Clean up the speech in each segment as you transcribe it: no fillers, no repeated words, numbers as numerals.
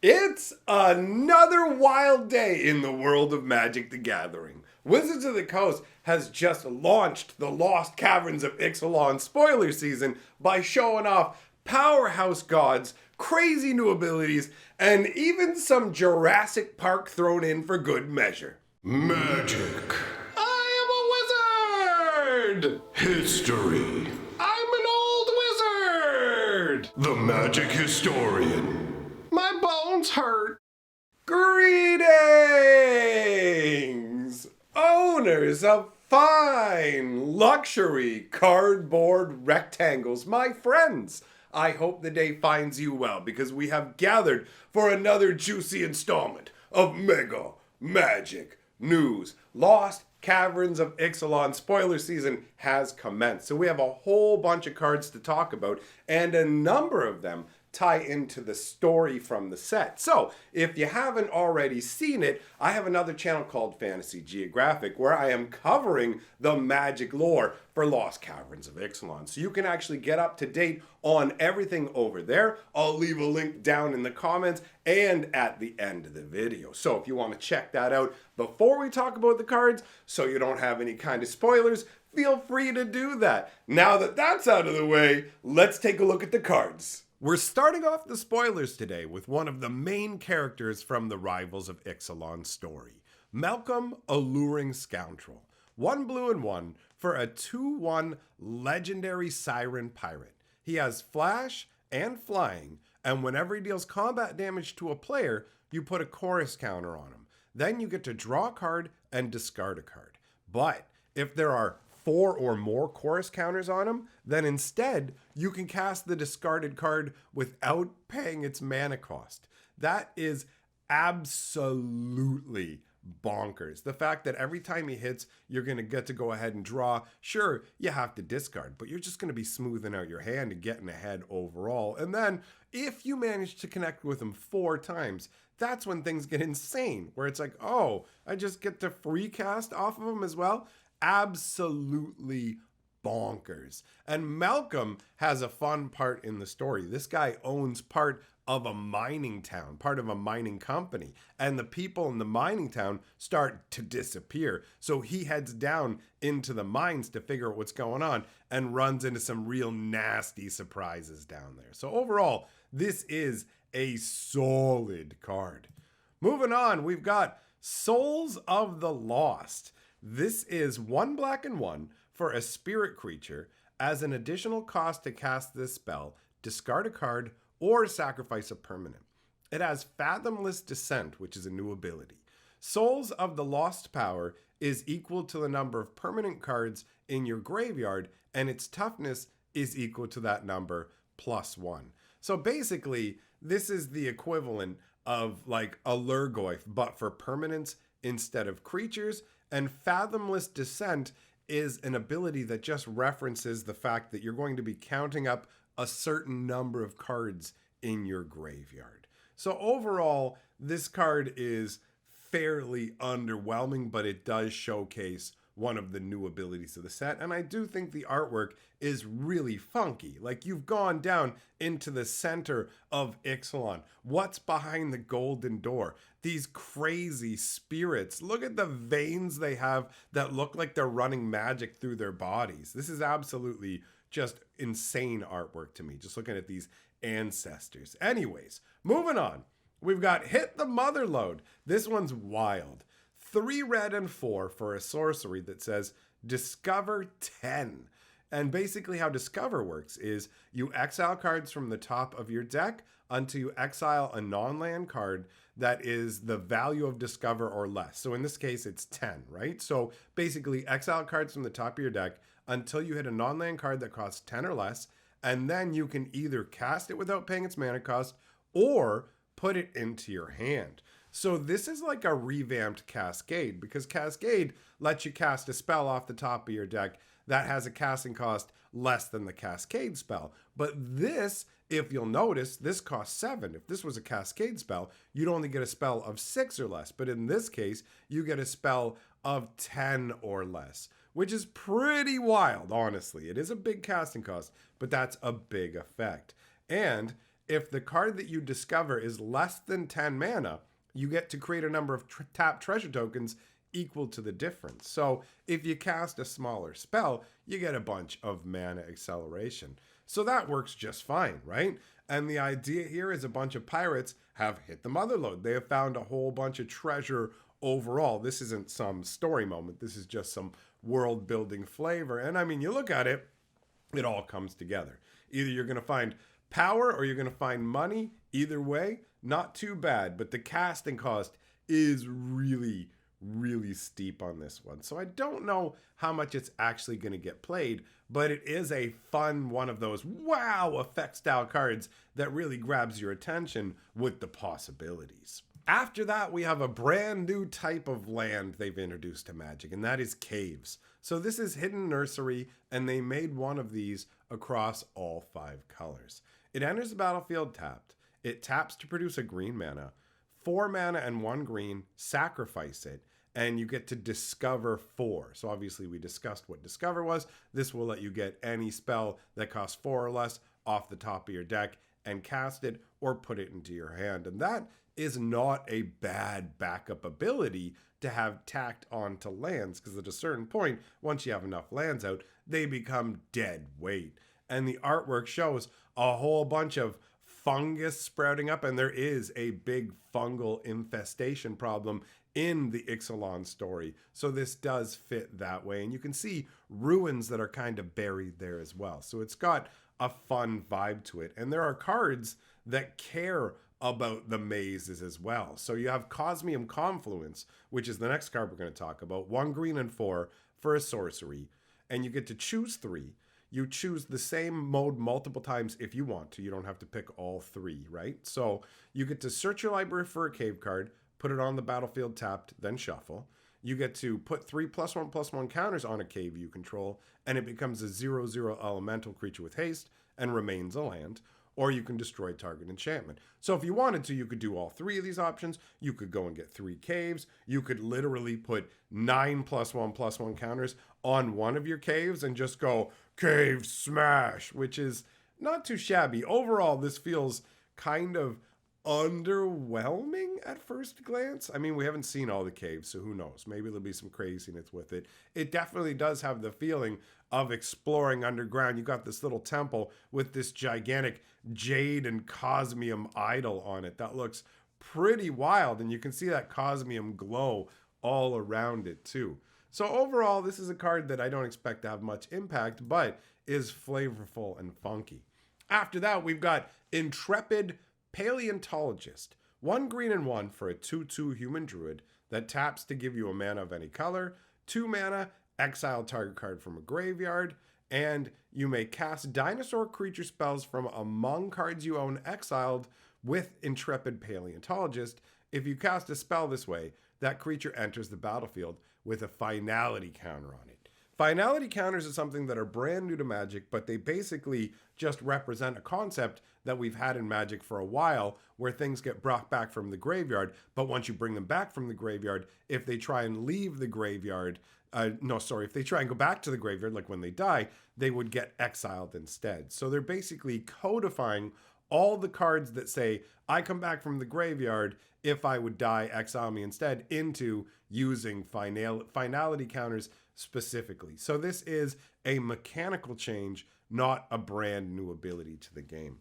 It's another wild day in the world of Magic the Gathering. Wizards of the Coast has just launched the Lost Caverns of Ixalan spoiler season by showing off powerhouse gods, crazy new abilities, and even some Jurassic Park thrown in for good measure. Magic. I am a wizard! History. I'm an old wizard! The Magic Historian. My bones hurt. Greetings, owners of fine luxury cardboard rectangles, my friends. I hope the day finds you well because we have gathered for another juicy installment of Mega Magic News. Lost Caverns of Ixalan spoiler season has commenced. So we have a whole bunch of cards to talk about, and a number of them tie into the story from the set. So, if you haven't already seen it, I have another channel called Fantasy Geographic where I am covering the magic lore for Lost Caverns of Ixalan. So you can actually get up to date on everything over there. I'll leave a link down in the comments and at the end of the video. So if you want to check that out before we talk about the cards, so you don't have any kind of spoilers, feel free to do that. Now that that's out of the way, let's take a look at the cards. We're starting off the spoilers today with one of the main characters from the Rivals of Ixalan story, Malcolm Alluring Scoundrel. 1 blue and 1 for a 2/1 legendary Siren Pirate. He has flash and flying, and whenever he deals combat damage to a player, you put a chorus counter on him. Then you get to draw a card and discard a card. But if there are 4 or more chorus counters on him, then instead you can cast the discarded card without paying its mana cost. That is absolutely bonkers. The fact that every time he hits, you're going to get to go ahead and draw. Sure, you have to discard, but you're just going to be smoothing out your hand and getting ahead overall. And then if you manage to connect with him 4 times, that's when things get insane, where it's like, oh, I just get to free cast off of him as well. Absolutely bonkers. And Malcolm has a fun part in the story. This guy owns part of a mining town, part of a mining company, and the people in the mining town start to disappear. So he heads down into the mines to figure out what's going on and runs into some real nasty surprises down there. So overall, this is a solid card. Moving on, we've got Souls of the Lost. This is 1 black and 1 for a spirit creature. As an additional cost to cast this spell, discard a card or sacrifice a permanent. It has Fathomless Descent, which is a new ability. Souls of the Lost power is equal to the number of permanent cards in your graveyard, and its toughness is equal to that number +1. So basically, this is the equivalent of like a Lurgoyf, but for permanents instead of creatures. And Fathomless Descent is an ability that just references the fact that you're going to be counting up a certain number of cards in your graveyard. So overall, this card is fairly underwhelming, but it does showcase one of the new abilities of the set. And I do think the artwork is really funky. Like, you've gone down into the center of Ixalan. What's behind the golden door? These crazy spirits. Look at the veins they have that look like they're running magic through their bodies. This is absolutely just insane artwork to me, just looking at these ancestors. Anyways, moving on. We've got Hit the Motherlode. This one's wild. 3 red and 4 for a sorcery that says Discover 10. And basically how Discover works is you exile cards from the top of your deck until you exile a non-land card that is the value of Discover or less. So in this case, it's 10, right? So basically exile cards from the top of your deck until you hit a non-land card that costs 10 or less, and then you can either cast it without paying its mana cost or put it into your hand. So this is like a revamped Cascade, because Cascade lets you cast a spell off the top of your deck that has a casting cost less than the Cascade spell. But this, if you'll notice, this costs 7. If this was a Cascade spell, you'd only get a spell of 6 or less. But in this case, you get a spell of 10 or less, which is pretty wild, honestly. It is a big casting cost, but that's a big effect. And If the card that you discover is less than 10 mana, you get to create a number of tap treasure tokens equal to the difference. So if you cast a smaller spell, you get a bunch of mana acceleration. So that works just fine, right? And the idea here is a bunch of pirates have hit the motherlode. They have found a whole bunch of treasure overall. This isn't some story moment. This is just some world building flavor. And I mean, you look at it, it all comes together. Either you're going to find power or you're going to find money. Either way, not too bad. But the casting cost is really, really steep on this one. So I don't know how much it's actually going to get played, but it is a fun one of those wow effect style cards that really grabs your attention with the possibilities. After that, we have a brand new type of land they've introduced to Magic, and that is caves. So this is Hidden Nursery, and they made one of these across all 5 colors. It enters the battlefield tapped. It taps to produce a green mana, 4 mana and 1 green, sacrifice it, and you get to discover 4. So obviously we discussed what discover was. This will let you get any spell that costs 4 or less off the top of your deck and cast it or put it into your hand. And that is not a bad backup ability to have tacked onto lands, because at a certain point, once you have enough lands out, they become dead weight. And the artwork shows a whole bunch of fungus sprouting up, and there is a big fungal infestation problem in the Ixalan story. So this does fit that way. And you can see ruins that are kind of buried there as well. So it's got a fun vibe to it. And there are cards that care about the mazes as well. So you have Cosmium Confluence, which is the next card we're going to talk about. 1 green and 4 for a sorcery. And you get to choose 3. You choose the same mode multiple times if you want to. You don't have to pick all 3, right? So you get to search your library for a cave card, put it on the battlefield tapped, then shuffle. You get to put 3+1/+1 counters on a cave you control, and it becomes a 0/0 elemental creature with haste and remains a land. Or you can destroy target enchantment. So if you wanted to, you could do all 3 of these options. You could go and get 3 caves. You could literally put 9+1/+1 counters on one of your caves and just go cave smash, which is not too shabby. Overall, this feels kind of underwhelming at first glance. I mean, we haven't seen all the caves, so who knows? Maybe there'll be some craziness with it. It definitely does have the feeling of exploring underground. You got this little temple with this gigantic jade and cosmium idol on it. That looks pretty wild, and you can see that cosmium glow all around it too. So overall, this is a card that I don't expect to have much impact, but is flavorful and funky. After that, we've got Intrepid Paleontologist. 1 green and 1 for a 2/2 human druid that taps to give you a mana of any color, 2 mana, exile target card from a graveyard, and you may cast dinosaur creature spells from among cards you own exiled with Intrepid Paleontologist. If you cast a spell this way, that creature enters the battlefield with a finality counter on it. Finality counters is something that are brand new to Magic, but they basically just represent a concept that we've had in Magic for a while, where things get brought back from the graveyard, but once you bring them back from the graveyard, if they try and leave the graveyard, if they try and go back to the graveyard, like when they die, they would get exiled instead. So they're basically codifying all the cards that say, I come back from the graveyard, if I would die, exile me instead, into using finality counters specifically. So this is a mechanical change, not a brand new ability to the game.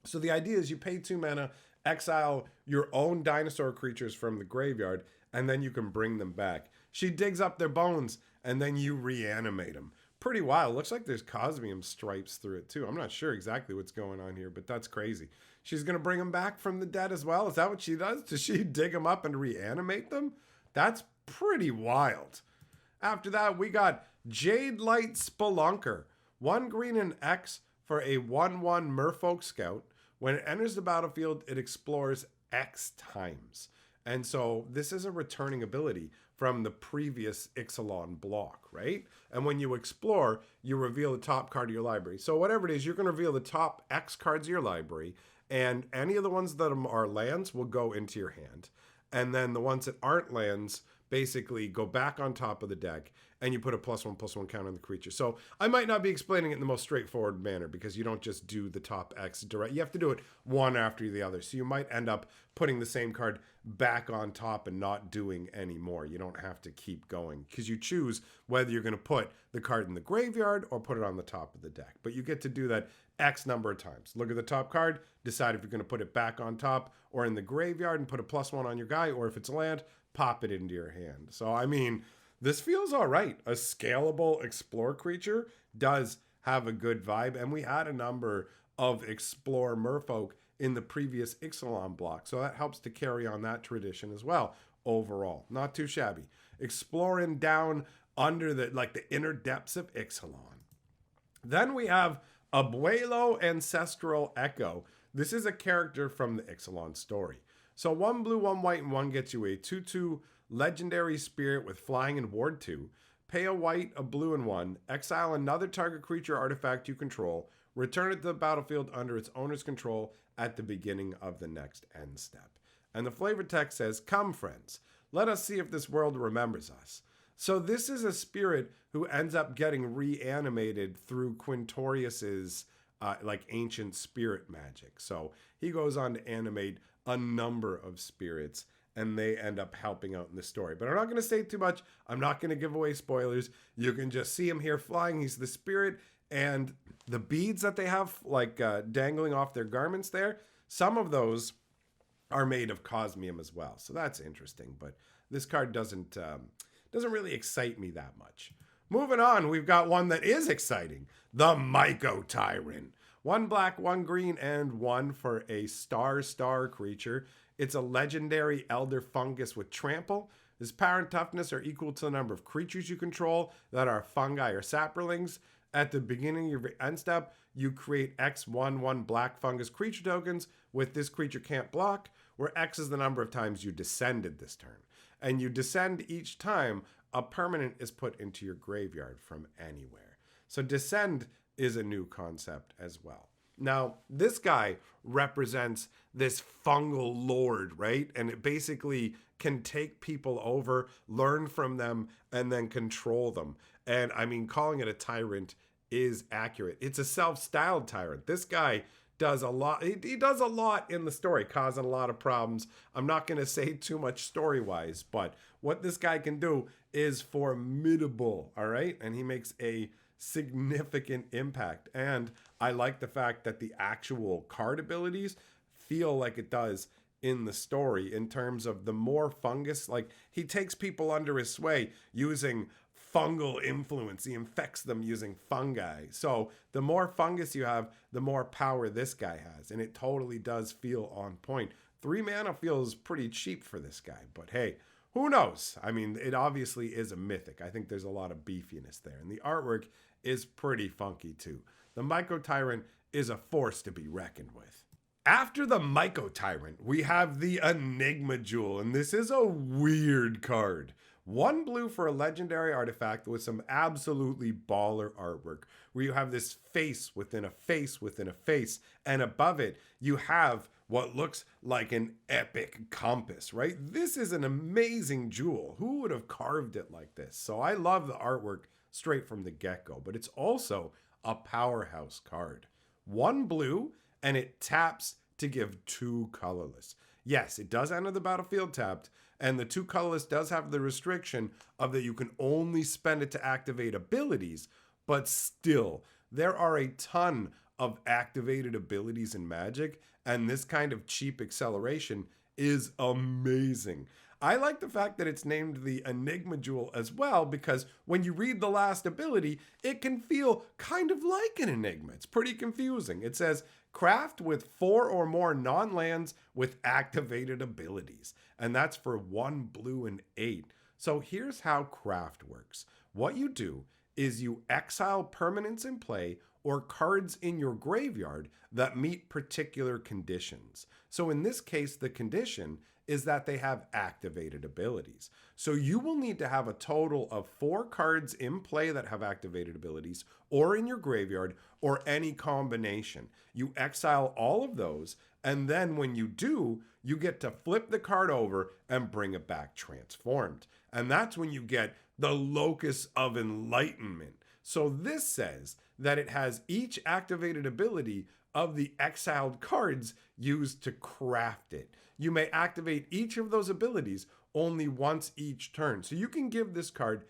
So the idea is you pay 2 mana, exile your own dinosaur creatures from the graveyard, and then you can bring them back. She digs up their bones, and then you reanimate them. Pretty wild. Looks like there's cosmium stripes through it too. I'm not sure exactly what's going on here, but that's crazy. She's going to bring them back from the dead as well? Is that what she does? Does she dig them up and reanimate them? That's pretty wild. After that, we got Jade Light Spelunker. 1 green and X for a 1/1 Merfolk Scout. When it enters the battlefield, it explores X times. And so this is a returning ability from the previous Ixalan block, right? And when you explore, you reveal the top card of your library. So whatever it is, you're going to reveal the top X cards of your library, and any of the ones that are lands will go into your hand. And then the ones that aren't lands basically go back on top of the deck and you put a +1/+1 counter on the creature. So I might not be explaining it in the most straightforward manner because you don't just do the top X direct. You have to do it one after the other. So you might end up putting the same card back on top and not doing any more. You don't have to keep going because you choose whether you're going to put the card in the graveyard or put it on the top of the deck. But you get to do that X number of times. Look at the top card, decide if you're going to put it back on top or in the graveyard and put a +1 on your guy, or if it's land, pop it into your hand. So, I mean, this feels all right. A scalable explore creature does have a good vibe, and we had a number of explore merfolk in the previous Ixalan block, so that helps to carry on that tradition as well. Overall, not too shabby. Exploring down under the inner depths of Ixalan. Then we have Abuelo Ancestral Echo. This is a character from the Ixalan story. So 1 blue, 1 white, and 1 gets you a 2/2 legendary spirit with flying and ward 2. Pay a white, a blue, and 1. Exile another target creature or artifact you control. Return it to the battlefield under its owner's control at the beginning of the next end step. And the flavor text says, "Come, friends, let us see if this world remembers us." So this is a spirit who ends up getting reanimated through Quintorius's ancient spirit magic. So he goes on to animate a number of spirits, and they end up helping out in the story. But I'm not going to say too much. I'm not going to give away spoilers. You can just see him here flying. He's the spirit, and the beads that they have dangling off their garments there, some of those are made of cosmium as well. So that's interesting. But this card doesn't really excite me that much. Moving on, we've got one that is exciting. The Myco Tyrant. 1 black, 1 green, and 1 for a star creature. It's a legendary elder fungus with trample. His power and toughness are equal to the number of creatures you control that are fungi or saplings. At the beginning of your end step, you create X1/1 black fungus creature tokens with this creature can't block, where X is the number of times you descended this turn. And you descend each time a permanent is put into your graveyard from anywhere. So descend is a new concept as well. Now, this guy represents this fungal lord, right? And it basically can take people over, learn from them, and then control them. And I mean, calling it a tyrant is accurate. It's a self-styled tyrant. This guy does a lot. He does a lot in the story, causing a lot of problems. I'm not going to say too much story-wise, but what this guy can do is formidable, all right? And he makes a significant impact. And I like the fact that the actual card abilities feel like it does in the story in terms of the more fungus, like he takes people under his sway using fungal influence. He infects them using fungi. So the more fungus you have, the more power this guy has. And it totally does feel on point. 3 mana feels pretty cheap for this guy, but hey, who knows? I mean, it obviously is a mythic. I think there's a lot of beefiness there. And the artwork is pretty funky too. The Myco Tyrant is a force to be reckoned with. After the Myco Tyrant, we have the Enigma Jewel, and this is a weird card. 1 blue for a legendary artifact with some absolutely baller artwork, where you have this face within a face within a face, and above it, you have what looks like an epic compass, right? This is an amazing jewel. Who would have carved it like this? So I love the artwork straight from the get-go, but it's also a powerhouse card. 1 blue, and it taps to give 2 colorless. Yes, it does enter the battlefield tapped, and the 2 colorless does have the restriction of that you can only spend it to activate abilities, but still, there are a ton of activated abilities in Magic, and this kind of cheap acceleration is amazing. I like the fact that it's named the Enigma Jewel as well, because when you read the last ability, it can feel kind of like an enigma. It's pretty confusing. It says, craft with 4 or more non-lands with activated abilities. And that's for 1 blue and 8. So here's how craft works. What you do is you exile permanents in play or cards in your graveyard that meet particular conditions. So in this case, the condition is that they have activated abilities. So you will need to have a total of 4 cards in play that have activated abilities, or in your graveyard, or any combination. You exile all of those, and then when you do, you get to flip the card over and bring it back transformed. And that's when you get the Locus of Enlightenment. So this says that it has each activated ability of the exiled cards used to craft it. You may activate each of those abilities only once each turn. So you can give this card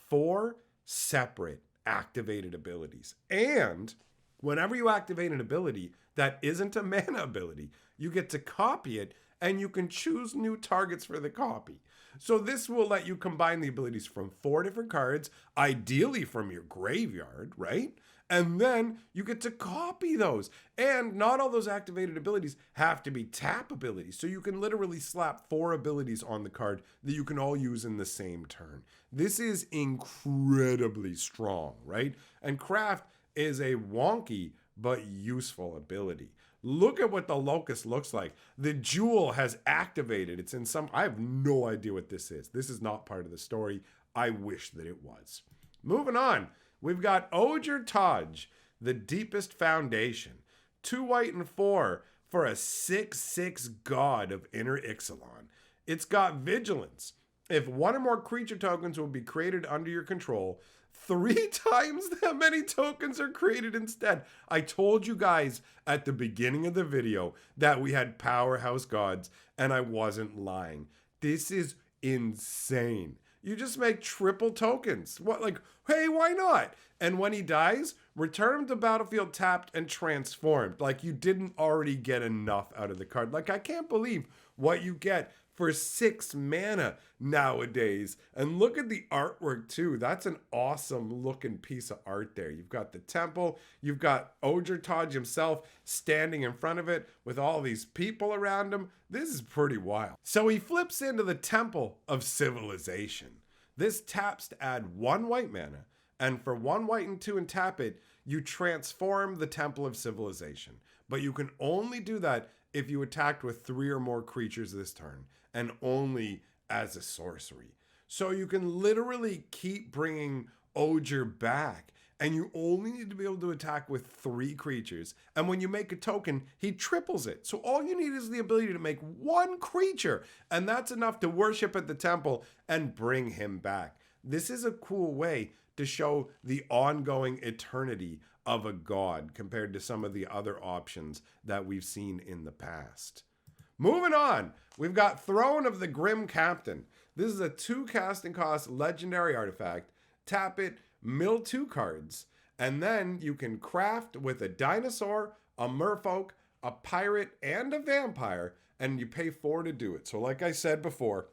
4 separate activated abilities. And whenever you activate an ability that isn't a mana ability, you get to copy it, and you can choose new targets for the copy. So this will let you combine the abilities from 4 different cards, ideally from your graveyard, right? And then you get to copy those. And not all those activated abilities have to be tap abilities. So you can literally slap 4 abilities on the card that you can all use in the same turn. This is incredibly strong, right? And craft is a wonky but useful ability. Look at what the Locust looks like. The jewel has activated. It's in some, I have no idea what this is. This is not part of the story. I wish that it was. Moving on, we've got Oger Taj, the Deepest Foundation. 2 white and 4 for a 6/6 god of Inner Ixalan. It's got Vigilance. If 1 or more creature tokens will be created under your control, 3 times that many tokens are created instead. I told you guys at the beginning of the video that we had powerhouse gods, and I wasn't lying. This is insane. You just make triple tokens. What, like, hey, why not? And when he dies, return him to battlefield tapped and transformed. Like you didn't already get enough out of the card. Like, I can't believe what you get for 6 mana nowadays. And look at the artwork too. That's an awesome looking piece of art there. You've got the temple, you've got Oger Taj himself standing in front of it with all these people around him. This is pretty wild. So he flips into the Temple of Civilization. This taps to add 1 white mana, and for 1 white and 2 and tap it, you transform the Temple of Civilization. But you can only do that if you attacked with 3 or more creatures this turn, and only as a sorcery. So you can literally keep bringing Oger back, and you only need to be able to attack with 3 creatures. And when you make a token, he triples it. So all you need is the ability to make 1 creature, and that's enough to worship at the temple and bring him back. This is a cool way to show the ongoing eternity of a god compared to some of the other options that we've seen in the past. Moving on, we've got Throne of the Grim Captain. This is a 2 casting cost legendary artifact. Tap it, mill 2 cards, and then you can craft with a dinosaur, a merfolk, a pirate, and a vampire, and you pay 4 to do it. So like I said before,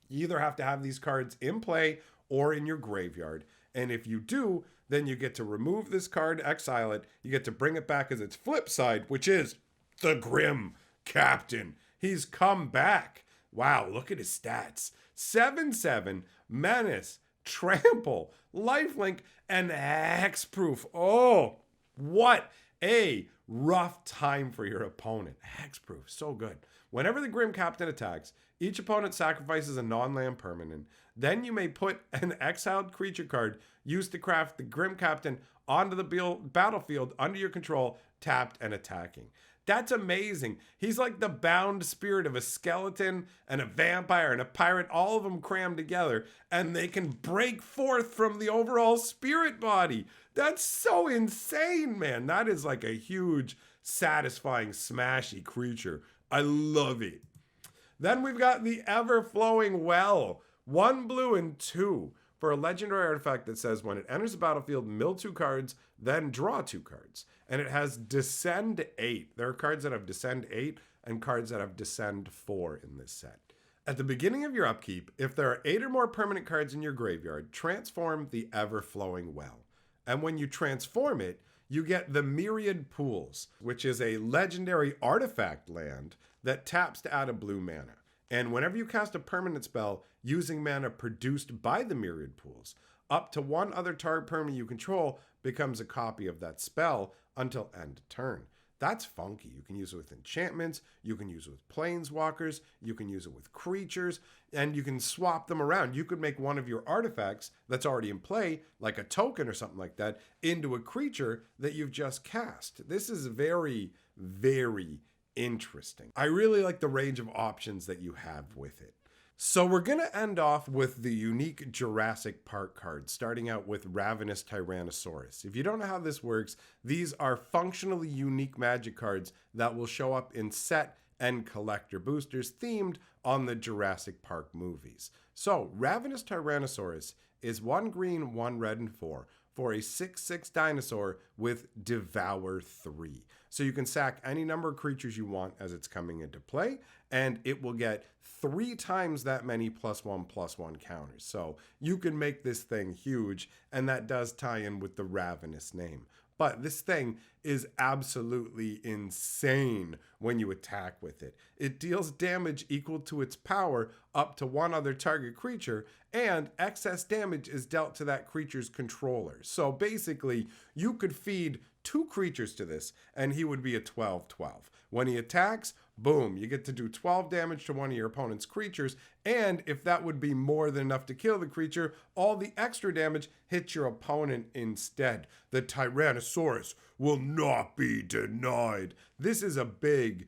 you either have to have these cards in play or in your graveyard. And if you do, then you get to remove this card, exile it. You get to bring it back as its flip side, which is the Grim Captain. He's come back. Wow, look at his stats. 7/7, menace, trample, lifelink, and hexproof. Oh, what a rough time for your opponent. Hexproof, so good. Whenever the Grim Captain attacks, each opponent sacrifices a non-land permanent. Then you may put an exiled creature card used to craft the Grim Captain onto the battlefield under your control, tapped and attacking. That's amazing. He's like the bound spirit of a skeleton and a vampire and a pirate, all of them crammed together, and they can break forth from the overall spirit body. That's so insane, man. That is like a huge, satisfying, smashy creature. I love it. Then we've got the Ever-Flowing Well. 1 blue and 2 for a legendary artifact that says when it enters the battlefield, mill 2 cards, then draw 2 cards. And it has Descend 8. There are cards that have Descend 8 and cards that have Descend 4 in this set. At the beginning of your upkeep, if there are 8 or more permanent cards in your graveyard, transform the Ever-Flowing Well. And when you transform it, you get the Myriad Pools, which is a legendary artifact land that taps to add a blue mana. And whenever you cast a permanent spell using mana produced by the Myriad Pools, up to 1 other target permanent you control becomes a copy of that spell until end of turn. That's funky. You can use it with enchantments, you can use it with planeswalkers, you can use it with creatures, and you can swap them around. You could make one of your artifacts that's already in play, like a token or something like that, into a creature that you've just cast. This is very, very interesting. I really like the range of options that you have with it. So we're going to end off with the unique Jurassic Park card, starting out with Ravenous Tyrannosaurus. If you don't know how this works, these are functionally unique Magic cards that will show up in set and collector boosters themed on the Jurassic Park movies. So Ravenous Tyrannosaurus is 1 green, 1 red, and 4 for a 6/6 dinosaur with Devour 3. So you can sack any number of creatures you want as it's coming into play, and it will get 3 times that many +1/+1 counters. So you can make this thing huge, and that does tie in with the Ravenous name. But this thing is absolutely insane when you attack with it. It deals damage equal to its power up to 1 other target creature, and excess damage is dealt to that creature's controller. So basically, you could feed 2 creatures to this, and he would be a 12/12. When he attacks, boom, you get to do 12 damage to one of your opponent's creatures, and if that would be more than enough to kill the creature, all the extra damage hits your opponent instead. The Tyrannosaurus will not be denied. This is a big,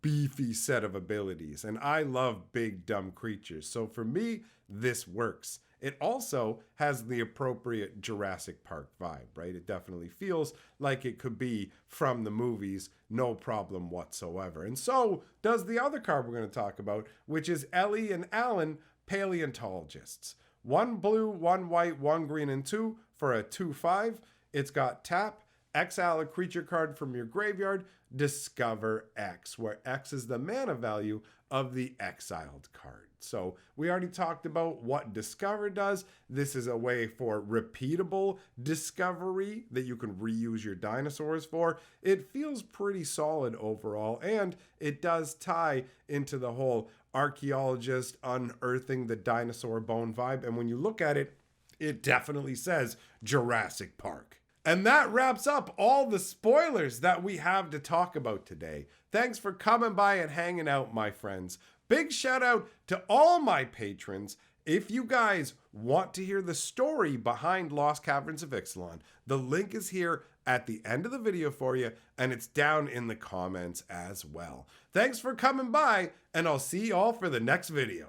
beefy set of abilities, and I love big, dumb creatures, so for me, this works. It also has the appropriate Jurassic Park vibe, right? It definitely feels like it could be from the movies, no problem whatsoever. And so does the other card we're going to talk about, which is Ellie and Alan, Paleontologists. 1 blue, 1 white, 1 green, and 2 for a 2/5. It's got tap, exile a creature card from your graveyard, discover X, where X is the mana value of the exiled card. So we already talked about what discover does. This is a way for repeatable discovery that you can reuse your dinosaurs for. It feels pretty solid overall, and it does tie into the whole archaeologist unearthing the dinosaur bone vibe. And when you look at it, it definitely says Jurassic Park. And that wraps up all the spoilers that we have to talk about today. Thanks for coming by and hanging out, my friends. Big shout out to all my patrons. If you guys want to hear the story behind Lost Caverns of Ixalan, the link is here at the end of the video for you, and it's down in the comments as well. Thanks for coming by, and I'll see you all for the next video.